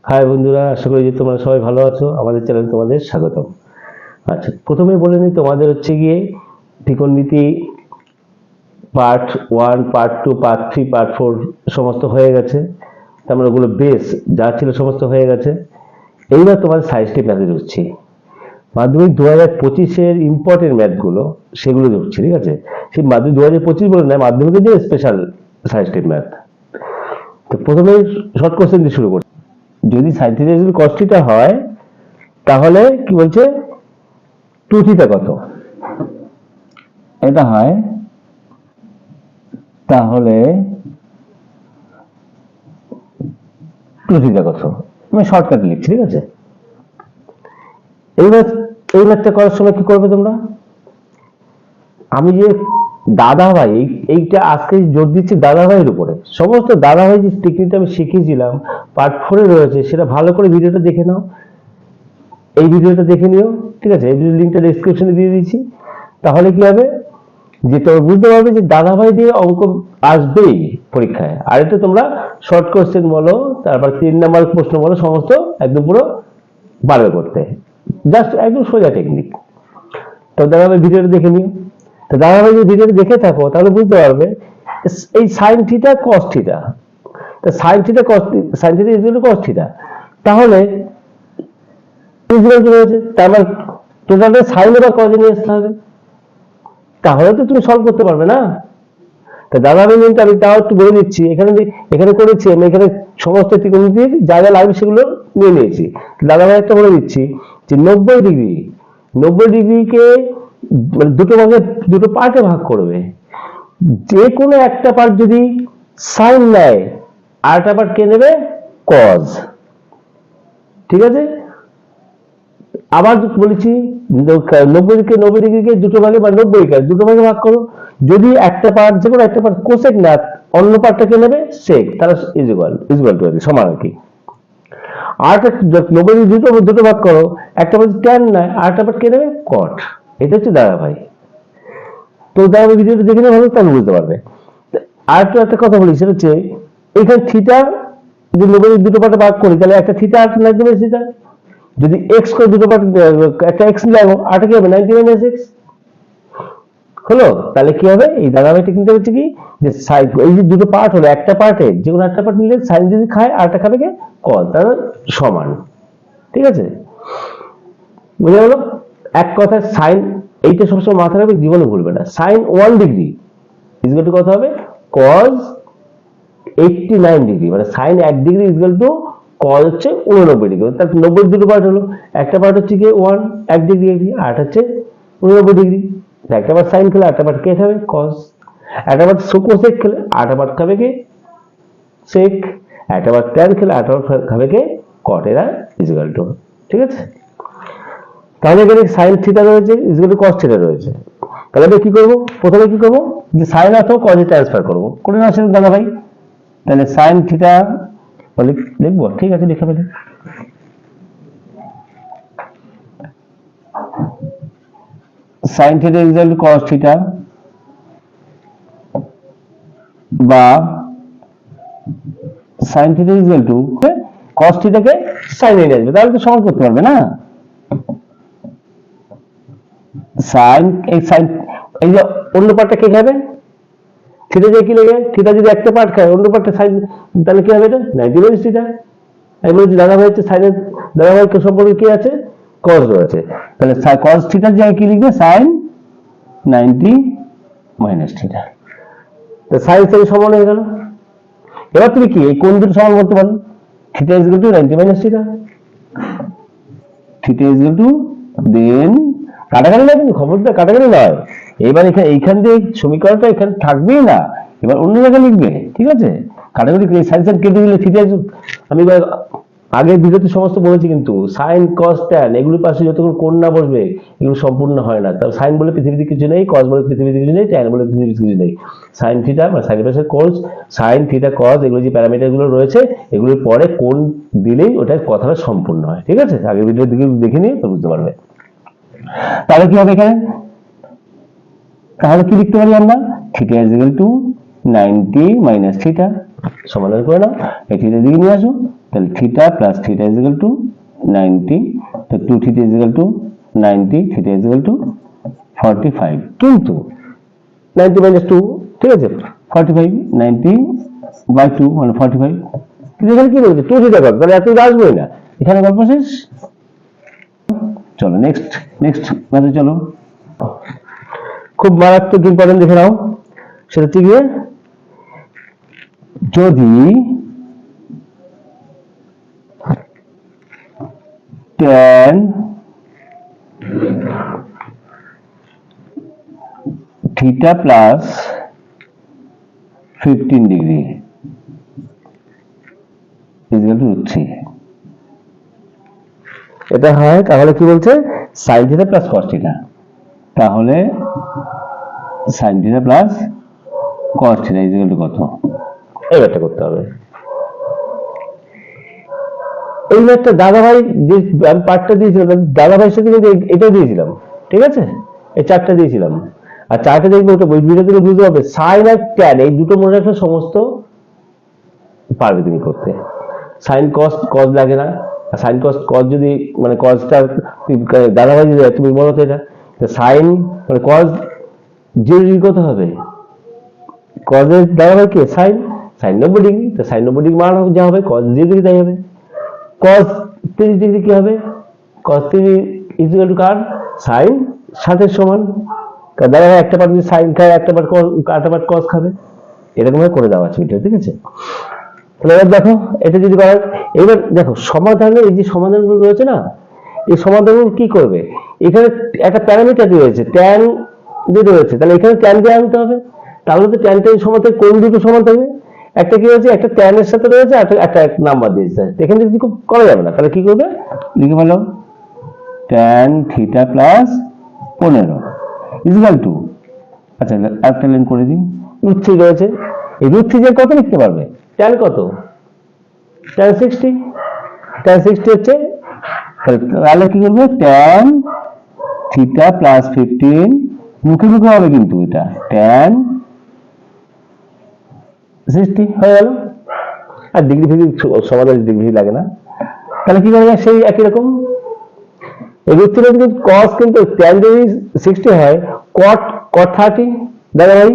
High বন্ধুরা, আশা করি যে তোমরা সবাই ভালো আছো। আমাদের চ্যানেলে তোমাদের স্বাগতম। আচ্ছা, প্রথমে বলে নিই, তোমাদের হচ্ছে গিয়ে ত্রিকোণমিতি পার্ট 1, পার্ট 2, পার্ট 3, পার্ট 4 সমস্ত হয়ে গেছে। তার মানে ওগুলো বেস যা ছিল সমস্ত হয়ে গেছে। এইবার তোমাদের সায়েন্সটিক ম্যাথে ঢুকছি। মাধ্যমিক 2025-এর ইম্পর্টেন্ট ম্যাথগুলো সেগুলো ঢুকছি, ঠিক আছে? সেই মাধ্যমিক 2025 বলে নয়, মাধ্যমিকের যে স্পেশাল সায়েন্সটিক ম্যাথ। তো প্রথমে শর্ট কোশ্চেন দিয়ে শুরু করি। যদি সাইন থিটা যদি কস থিটা হয়, তাহলে কি বলছে, 2 থিটা কত? এটা হয়, তাহলে 2 থিটা কত? আমি শর্টকাট লিখছি, ঠিক আছে? এইবার এই ম্যাথটা করার সময় কি করবে তোমরা? আমি যে দাদা ভাই, এইটা আজকে জোর দিচ্ছি দাদা ভাইয়ের উপরে। সমস্ত দাদা ভাই যে টেকনিকটা আমি শিখিয়েছিলাম পার্ট 4-এ রয়েছে, সেটা ভালো করে ভিডিওটা দেখে নাও। এই ভিডিওটা দেখে নিও, ঠিক আছে? এই ভিডিও লিঙ্কটা ডেসক্রিপশনে দিয়ে দিয়েছি। তাহলে কি হবে যে তোমরা বুঝতে পারবে যে দাদাভাই দিয়ে অঙ্ক আসবেই পরীক্ষায়। আর এটা তোমরা শর্ট কোশ্চেন বলো, তারপর 3 নাম্বার প্রশ্ন বলো, সমস্ত একদম পুরো পারবে করতে। জাস্ট একদম সোজা টেকনিক। তো দাদাভাই ভিডিওটা দেখে নিও। তো দাদাভাই যদি ভিডিওটা দেখে থাকো, তাহলে বুঝতে পারবে এই sine theta cos theta, sine theta cos, sine theta is cos theta, তাহলে ইকুয়াল টু রয়েছে। তার মানে টোটালটা সাইন বা কজে নিয়ে আসতে হবে, তাহলে তো তুমি সলভ করতে পারবে না। তা দাদাভাই মিনটা আমি তাও একটু বলে দিচ্ছি। এখানে করেছি আমি, এখানে সমস্ত ত্রিকোণমিতির যা যা লাগবে সেগুলো নিয়ে নিয়েছি। দাদাভাই একটা বলে দিচ্ছি যে 90 ডিগ্রিকে মানে দুটো পার্টে ভাগ করবে। যে কোনো একটা পার্ট যদি সাইন নেয়, আরেকটা পার্ট কে নেবে? কজ। ঠিক আছে? আবার বলেছি 90 ডিগ্রিকে দুটো ভাগে বা 90কে দুটো ভাগে ভাগ করো। যদি একটা পার্ট, যে কোনো একটা পার্ট কোসেক না, অন্য পার্টটাকে নেবে সেক, তারা ইকুয়াল টু সমান আর কি। আর 90 দুটো ভাগ করো, একটা পার্ট ট্যান নেয়, আরেকটা পার্ট কে নেবে? কট। এটা হচ্ছে দাদাভাই। তো দাদাভাই ভিডিওটা দেখে নেবে, ভালো তাহলে বুঝতে পারবে। আর তো একটা কথা বলি, সেটা হচ্ছে এখানে থিটা যদি 90 দুটো পার্টে ভাগ করি, তাহলে একটা থিটা আর 90 থিটা। যদি এক্স করে দুটো পার্ট, একটা এক্স নিলে আটা কি হবে? 90 - x হলো। তাহলে কি হবে? এই দাদাভাই টেকনিকটা হচ্ছে কি, যে এই যে দুটো পার্ট হলো, একটা পার্টে যে কোনো একটা পার্ট নিলে সাইন যদি খায়, আরটা খাবে কে? কস। তাহলে সমান। ঠিক আছে? বুঝে গেল? এক কথায় সাইন, এইটা সবসময় মাথায় রাখবে, জীবনে ভুলবে না। সাইন 1 ডিগ্রি ইকুয়াল টু কত হবে? Cos 89 degree. মানে sine 1 degree equal to cos হচ্ছে 89 ডিগ্রি। তার 90 দুটো পার্ট হলো, একটা পার্ট হচ্ছে কি 1 ডিগ্রি, আর হচ্ছে 89 ডিগ্রি। একটা পার্ট সাইন খেলে আরেকটা পার্ট কে খাবে? কস। একটা পার্ট কোসেক খেলে আরেকটা পার্ট খাবে কে? সেক। একটা পার্ট ট্যান খেলে আরেকটা পার্ট খাবে কে? কট। এরা ইকুয়াল টু। ঠিক আছে? তাহলে এখানে সাইন থিটা রয়েছে, ইকুয়াল টু কস থিটা রয়েছে। তাহলে আমরা কি করবো? প্রথমে কি করবো, যে সাইন অথবা কজে ট্রান্সফার করবো। করে না আসেন দাদা ভাই? তাহলে সাইন থিটা লিখবো, ঠিক আছে, লিখে ফেলি। Sine theta equal to cos theta, বা sine theta equal to cos থিটাকে সাইন এ আসবে, তাহলে তো সমান করতে পারবে না। সাইন এই যে অন্য পার্টটা কে খাবে? থিটা দিয়ে কি লেগে, থিটা যদি একটা পার্ট খায়, অন্য পার্টটা সাইন, তাহলে কি হবে? এটা 90 - থিটা। আমি বলছি দাদা ভাই হচ্ছে সাইনের, দাদা ভাই সম্পর্কে কি আছে? কস রয়েছে। তাহলে কস থিটার জায়গায় কি লিখবে? Sine 90 - theta. তো সাইন সাইন সমান হয়ে গেল। এবার তুমি কি এই কোণ দুটো সমান করতে পারো? Theta equal to 90 - theta, theta equal to, then কাটাকাটি না, কিন্তু খবরদার কাটাকাটি নয়। এবার এইখান দিয়ে সমীকরণটা এখানে থাকবেই না, এবার অন্য জায়গায় লিখবে। ঠিক আছে? কাটাকাটি সাইন সাইন কেটে দিলে থিটা, আমি আগের ভিডিওতে সমস্ত বলেছি, কিন্তু সাইন কস ট্যান এগুলোর পাশে যতক্ষণ কোণ না বসবে এগুলো সম্পূর্ণ হয় না। তার সাইন বলে পৃথিবীতে কিছু নেই, কস বলে পৃথিবীতে কিছু নেই, ট্যান বলে পৃথিবীতে কিছু নেই। সাইন থিটা বা সাইনের পাশে কোস, সাইন থিটা কস, এগুলো যে প্যারামিটার গুলো রয়েছে, এগুলোর পরে কোণ দিলেই ওটা কথাটা সম্পূর্ণ হয়। ঠিক আছে? আগের ভিডিও দেখে নিয়ে তো বুঝতে পারবে। তাহলে কি হবে এখানে? তাহলে কি লিখতে পারি আমরা? Theta equal to 90 - theta. সমাধান করে নাও, এই থিটা দিকে নিয়ে আসো, তাহলে theta plus theta is equal to 90, তো 2 theta is equal to 90, theta is equal to 45, কিন্তু 90 মাইনাস 2, ঠিক আছে, 45, 90 বাই 2 মানে 45, কিন্তু এখানে কি বলছে 2 থিটা কত, তাহলে এত আসবেই না, এখানে গল্প শেষ। চলো নেক্সট ম্যাথে চলো, খুব মারাত্মক ইম্পর্টেন্ট দেখে নাও, সেটা হচ্ছে গিয়ে যদি tan theta plus 15 degree equal two √3, এটা হয় তাহলে কি বলছে sin theta plus cos theta, তাহলে sin theta plus cos theta equal to কত, এইটা করতে হবে। এই ম্যাথটা দাদাভাই যে আমি পার্টটা দিয়েছিলাম, দাদাভাইয়ের সাথে কিন্তু এটাও দিয়েছিলাম, ঠিক আছে, এই চারটা দিয়েছিলাম, আর চারটা দেখবে ওটা বই ভিডিও থেকে বুঝতে হবে, সাইন আর ট্যান এই দুটো মনে রাখলে সমস্ত পারবে তুমি করতে। সাইন কস লাগে না, সাইন কস যদি মানে কসটা দাদাভাই যদি তুমি বলো তো এটা সাইন মানে কস 0 ডিগ্রি কত হবে, কজের দাদাভাই কি সাইন 90 ডিগ্রি, তো সাইন 90 ডিগ্রি মান যা হবে কস 0 ডিগ্রি তাই হবে। cos 30 ডিগ্রি কি হবে, cos 30 equal to car sin 60 এর সমান, কারণ দাদা একটা পার্ট যদি sin খায় একটা পার্ট cos খাবে, এরকম ভাবে করে দেওয়া আছে ভিডিও, ঠিক আছে। তাহলে এবার দেখো এটা যদি করার, এবার দেখো সমাধানে এই যে সমাধানগুলো রয়েছে না, এই সমাধানগুলো কি করবে, এখানে একটা প্যারামিটার রয়েছে tan দিয়ে রয়েছে, তাহলে এখানে tan দিয়ে আনতে হবে, তাহলে তো tan সমান কোন দুটো সমান থাকবে, একটা কি হয়েছে একটা tan এর সাথে রয়েছে, একটা নাম্বার দিয়েছে, এখানে যদি করা যাবে না, তাহলে কি করবে লিখে ফেলো tan theta plus 15 equal to, আচ্ছা একটা লাইন করে দিই, √3 রয়েছে, এই √3 কত লিখতে পারবে, tan কত, tan 60 হচ্ছে, তাহলে কি করবে tan থিটা প্লাস 15, মুখে হবে কিন্তু এটা tan 60 হয়ে গেল, আর ডিগ্রি ফিগ্রি সমাধান ডিগ্রি লাগে না, তাহলে কি করবে সেই একই রকম এই √3 কিন্তু cos কিন্তু tan যদি 60 হয় cot 30 দাদা ভাই,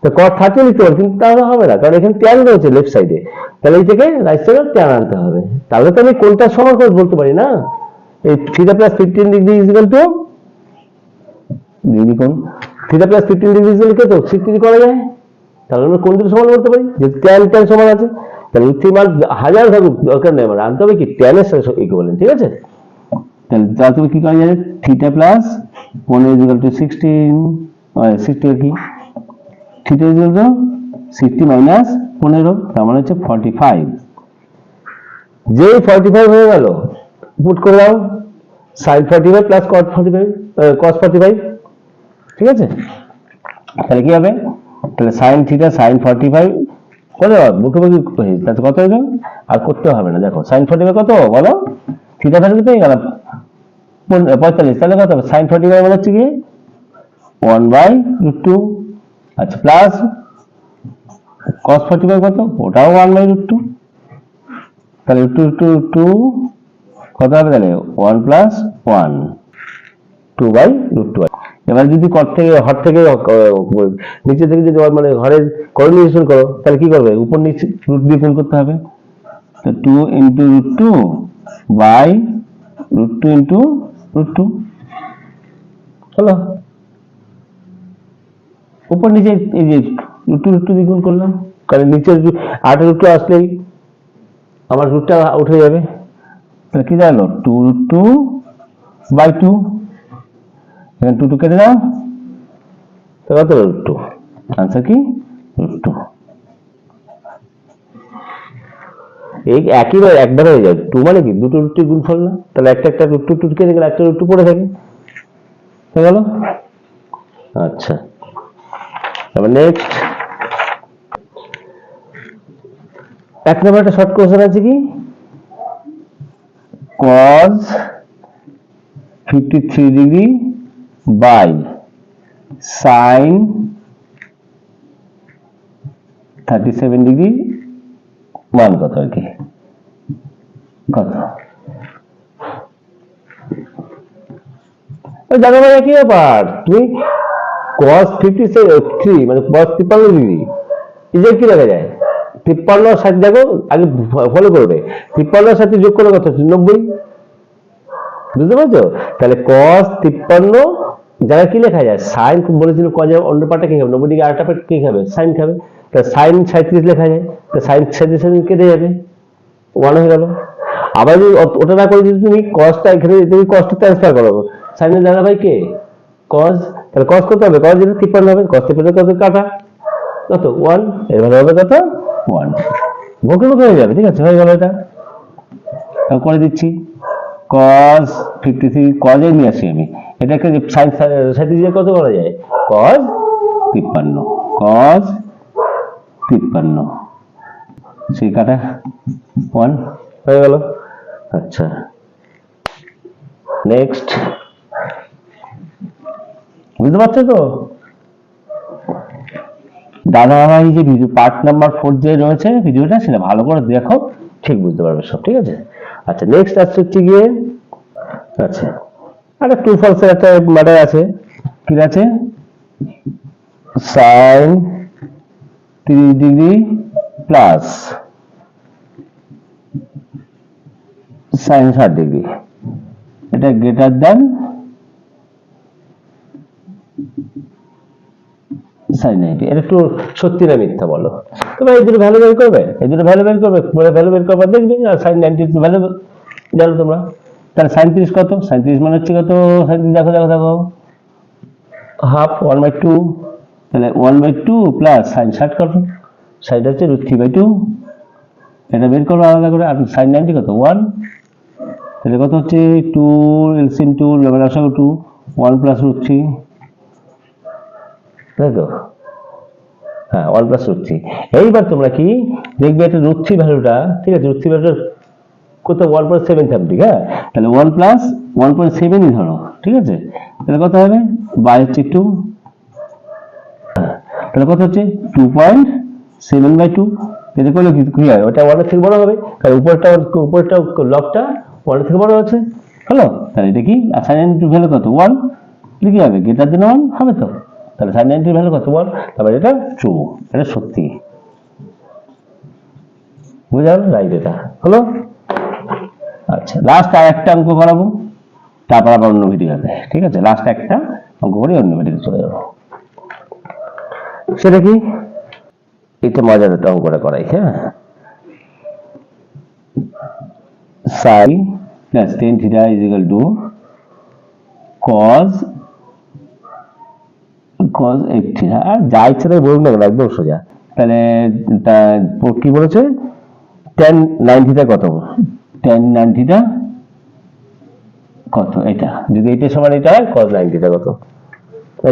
তো cot 30 লিখতে পারো, কিন্তু তাহলে হবে না, কারণ এখানে tan রয়েছে লেফট সাইডে, তাহলে এই থেকে রাইট সাইডে tan আনতে হবে, তাহলে তো আমি কোনটা সমান করে বলতে পারি না, এই theta plus 15 degree equal to degree কোণ, theta plus 15 degree equal to 60 করা যায়, তাহলে আমরা কোন দুটো সমান করতে পারি, যে tan সমান আছে, তাহলে √3 মান হাজার থাকুক দরকার নেই, আমার আনতে হবে কি tan এর সাথে ইকুইভ্যালেন্ট, ঠিক আছে। তাহলে তুমি কি করা যায়, থিটা প্লাস 15 ইকুয়াল টু 60 কি থিটা ইকুয়াল টু 60 মাইনাস 15, তার মানে হচ্ছে 45, যেই 45 হয়ে গেল পুট করে দাও sin 45 প্লাস cos 45, ঠিক আছে, তাহলে কি হবে, তাহলে sin থিটা sin 45 করে বুকে তাহলে কত হয়ে গেল, আর করতে হবে না, দেখো sin 45 কত বলো, থিটা ভ্যালু পেয়ে গেলাম 45, তাহলে কত হবে sin 45 মানে হচ্ছে কি 1/√2, আচ্ছা প্লাস cos 45 কত, ওটাও 1/√2, তাহলে √2 কত হবে, তাহলে 1 প্লাস 1 2/√2। এবার যদি হর থেকে নিচে থেকে যদি মানে ঘরের কোঅর্ডিনেশন করো, তাহলে কি করবে, উপর নিচে রুট দিয়ে গুণ করতে হবে, তো 2 × √2 বাই √2 × √2 হলো, উপর নিচে এই যে √2 দিয়ে গুণ করলাম, কারণ নিচে 8 আসলেই আমার রুটটা উঠে যাবে, তাহলে কি দাঁড়ালো 2√2/2, এখানে 2 কেটে দাও, তো কত √2, আনসার কি √2, এই একইবার একবার হয়ে যায়, 2 মানে কি দুটো √2 গুণফল না, তাহলে একটা √2 কেটে গেলে একটা √2 পড়ে থাকে, হয়ে গেল। আচ্ছা এবার নেক্সট এক নম্বর একটা শর্ট কোশ্চেন আছে কি, cos 53 degree by sin 37 degree মান কত আর কি, কত জানো ভাই একই ব্যাপার। তুমি cos 53 মানে cos 53 ডিগ্রি এই কি লেখা যায়, 53 আর 60 দেখো আগে ফলো করবে, 53 এর সাথে যোগ করলে কত হচ্ছে 90, বুঝতে পারছো? তাহলে cos 53 যারা কি লেখা যায়, সাইন বলেছিল cos এর অন্য পার্টটা কি হবে 90 ডিগ্রি, আরেকটা পার্ট কি খাবে সাইন খাবে, তাহলে সাইন 37 লেখা যায়, তো সাইন 37 কেটে যাবে 1 হয়ে গেল। আবার যদি ওটা না করে যদি তুমি cosটা এখানে তুমি cosটা ট্রান্সফার করো, সাইনের দাদা ভাই কে cos, তাহলে cos কত হবে, cos যেটা 53 হবে, cos 53 কত কাটা কত 1, এর ভালো হবে কত 1, বকে বকে হয়ে যাবে। ঠিক আছে, হয়ে গেল এটা। আমি করে দিচ্ছি cos 53 cos এ নিয়ে আসি আমি, এটাকে সাইন 37 কত করা যায়, cos 53, cos 53 সেই কাটা 1 হয়ে গেল। আচ্ছা নেক্সট, বুঝতে পারছো তো দাদা ভাই যে ভিডিও পার্ট নাম্বার 4 যে রয়েছে ভিডিওটা, সেটা ভালো করে দেখো, ঠিক বুঝতে পারবে সব। ঠিক আছে, আচ্ছা নেক্সট আসছে হচ্ছে গিয়ে, আচ্ছা একটা ট্রু ফলস এর একটা ম্যাটার আছে, কি আছে, sin 30 degree plus sin 60 degree, এটা গ্রেটার দ্যান sin 90, এটা একটু সত্যি না মিথ্যা বলো। তোমরা এই দুটো ভ্যালু বের করবে, এই দুটো ভ্যালু বের করবে, ভ্যালু বের করবে দেখবে, আর sin 90 ভ্যালু জানো তোমরা। তাহলে sin 30 কত, sin 30 মানে হচ্ছে কত, sin 30 দেখো দেখো দেখো হাফ 1/2, তাহলে 1/2 প্লাস sin 60 কত, sin হচ্ছে √3/2, এটা বের করো আলাদা করে। আর sin 90 কত 1, তাহলে কত হচ্ছে 2 এলসিএম 2 লবের আসাগু 2 1 প্লাস √3, তাই তো, হ্যাঁ 1 প্লাস √3। এইবার তোমরা কি দেখবে এটা √3 ভ্যালুটা, ঠিক আছে, √3 ভ্যালুটা কত 1.7 সামথিং, হ্যাঁ তাহলে 1 প্লাস 1.7ই ধরো, ঠিক আছে, তাহলে কত হবে বাই হচ্ছে 2, তাহলে কত হচ্ছে 2.7/2, এটা করলে কি হয়, ওটা 1 এর থেকে বড় হবে, তাহলে উপরটা লবটা 1 এর থেকে বড় হচ্ছে, হলো। তাহলে এটা কি sin 90 ভ্যালু কত 1, কি হবে গ্রেটার দেন 1 হবে তো, তাহলে sin 90 ভ্যালু কত 1, তারপর এটা ট্রু, এটা সত্যি, বুঝা গেল, রাইট, এটা হলো। আচ্ছা লাস্ট আর একটা অঙ্ক করাবো, তারপর আবার অন্য ভিডিওতে, ঠিক আছে, লাস্ট একটা অঙ্ক করে অন্য ভিডিওতে চলে যাবো। সেটা কি, এটা মজার একটা অঙ্কটা করাই, হ্যাঁ, sin plus tan theta is equal to cos 8 theta, আর যা ইচ্ছে তাই বলুন না কেন, একদম সোজা। তাহলে কি বলেছে, tan 9 theta কত, tan 9 theta কত, এটা যদি এটা সমান এটা হয় cos 9 theta কত,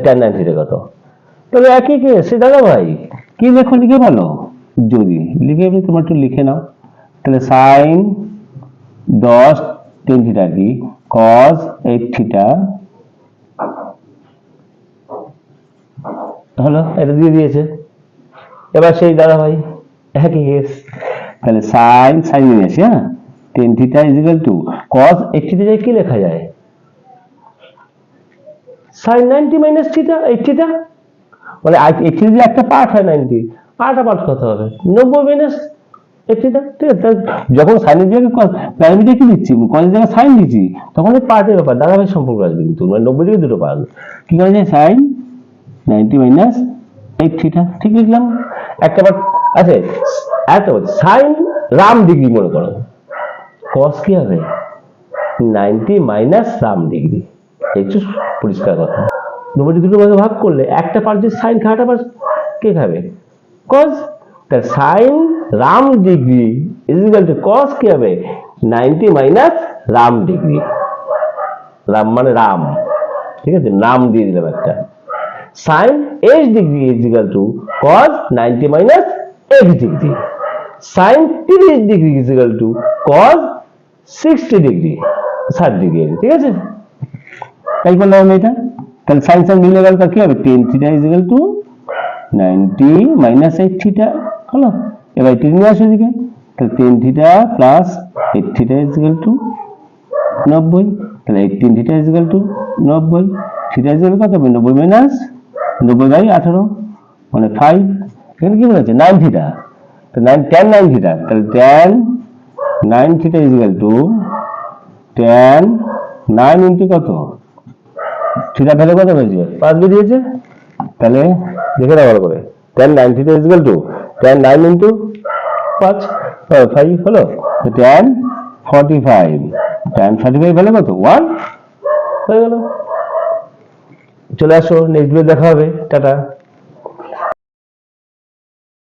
tan 9 theta কত, তাহলে একই কেস। দাদা ভাই কি লেখো, লিখে ভালো, যদি লিখে তোমার একটু লিখে নাও, তাহলে sin 10 tan theta কি cos 8 theta হলো, এটা দিয়ে দিয়েছে। এবার সেই দাদা ভাই একই কেস, তাহলে sin নিয়ে আসি, হ্যাঁ tan theta is equal to cos 8 theta কি লেখা যায়, sin 90 minus theta 8 theta, মানে 8 theta যদি একটা পার্ট হয় 90, আরেকটা পার্ট কত হবে 90 minus 8 theta, ঠিক আছে। যখন সাইনের জায়গায় প্যারামিটার কি দিচ্ছি, cos এর জায়গায় sin দিচ্ছি, তখন এই পার্টের ব্যাপার ধারাবাহিক সম্পর্ক আসবে, কিন্তু মানে 90 ডিগ্রি দুটো পার্ট কি করা যায়, sin 90 minus 8 theta, ঠিক লিখলাম একটা পার্ট আছে। একটা sin রাম ডিগ্রি মনে করো, cos কি হবে 90 মাইনাস রাম ডিগ্রি, এই তো পরিষ্কার কথা। 90 দুটো ভাগে ভাগ করলে একটা পার্ট যে সাইন খাটা পার্ট কে খাবে cos, তার sin Ram degree is equal to cos কি হবে 90 মাইনাস রাম ডিগ্রি, রাম মানে রাম, ঠিক আছে, নাম দিয়ে দিলাম একটা, sin h degree is equal to cos 90 minus h degree, sin 30 degree is equal to cos 60 degree 60 degree, ঠিক আছে। তাই করলাম এটা, তাহলে sin sin মিলে গেল, কি হবে tan theta is equal to 90 minus 8 theta, হলো। এবার এটা নিয়ে আসো এদিকে, তাহলে tan theta plus 8 theta is equal to 90, তাহলে 18 theta is equal to 90, theta is equal কত হবে 90 মাইনাস 90/18 মানে 5, এখানে কি বলেছে 9 থিটা, তো 9 tan 9 থিটা, তাহলে tan 9 theta is equal to tan 9 into কত, থিটা ভ্যালু কত হয়েছে 5 বেরিয়েছে, তাহলে দেখে নাও ভালো করে, tan 9 theta is equal to tan 9 into 5 হলো, তো tan 45, tan 45 ভ্যালু কত 1 হয়ে গেল। চলে আসো, নেক্সট ভিডিও দেখা হবে, টাটা।